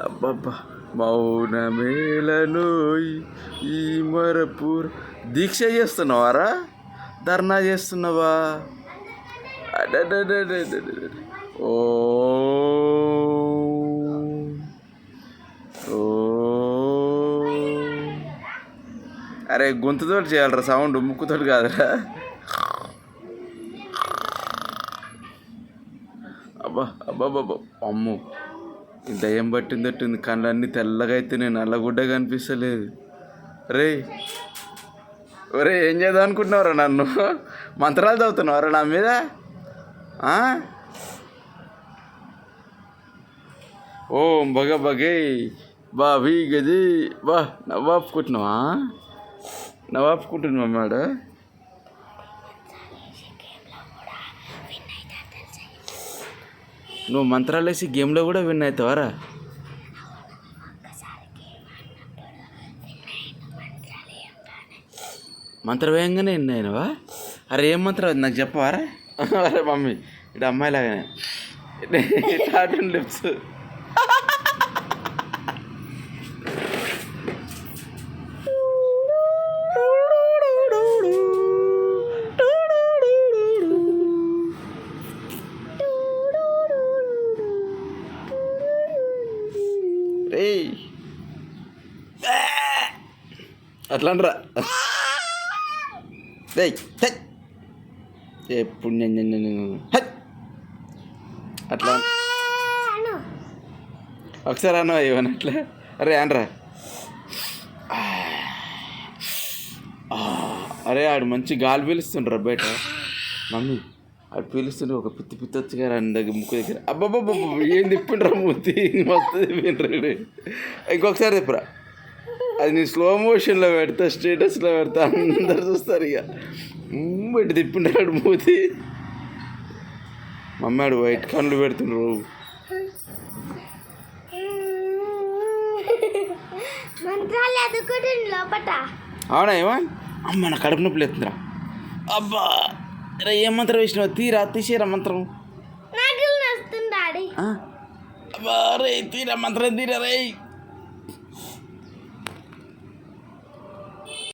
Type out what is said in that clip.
అబ్బబ్బా మౌనమేలనోయ్ ఈ మరపూర్ దీక్ష చేస్తున్నావారా ధర్నా చేస్తున్నావా ఓ ఓ అరే గొంతుతోటి చేయాలరా సౌండ్ ముక్కుతోటి కాదురా అబ్బా అబ్బాబ్బా అమ్ము దయ్యం పట్టిందట్టుంది కళ్ళన్నీ తెల్లగా అయితే నేను నల్లగుడ్డ కనిపిస్తలేదు రే ఒరే ఏం చేద్దాం అనుకుంటున్నావురా నన్ను మంత్రాలు చదువుతున్నావురా నా మీద ఓం భగ భగే బా భీ గజీ బా నవ్వాపుకుంటున్నావా నవ్వాపుకుంటున్నావా మేడం నువ్వు మంత్రాలు వేసి గేమ్లో కూడా విన్ అవుతావారా మంత్రం వేయంగానే విన్ అయినవా అరే ఏం మంత్రం అది నాకు చెప్పవారా అరే మమ్మీ ఇటు అమ్మాయిలాగానే టాటన్ లిప్స్ రే అట్లాంటిరా రే ఎప్పుడు అట్లా ఒకసారి అన్న ఇవన్నీ అట్లా అరే అనరా అరే ఆడు మంచి గాలి పీలుస్తుండ్రా బయట మమ్మీ ఆడు పీలుస్తుండే ఒక పిత్తి పిత్తి వచ్చిగా దగ్గర ముక్కు దగ్గర అబ్బాబ్బా ఏం తిప్పిండ్రా మూతి మస్తు తిప్పిండ్రా ఇంకొకసారి తిప్పరా అది నేను స్లో మోషన్లో పెడతా స్టేటస్లో పెడతా అందరు చూస్తారు ఇక పెట్టి తిప్పిండాడు మూతి మమ్మీ ఆడు వైట్ కన్నులు పెడుతుండ్రు అవునా ఏమా అమ్మ నా కడుపు నొప్పి లేతుందిరా అబ్బా రే ఏం మంత్రం వేసినావు తీరా తీసేరా మంత్రం అబ్బా రే తీరా మంత్రం తీరా రే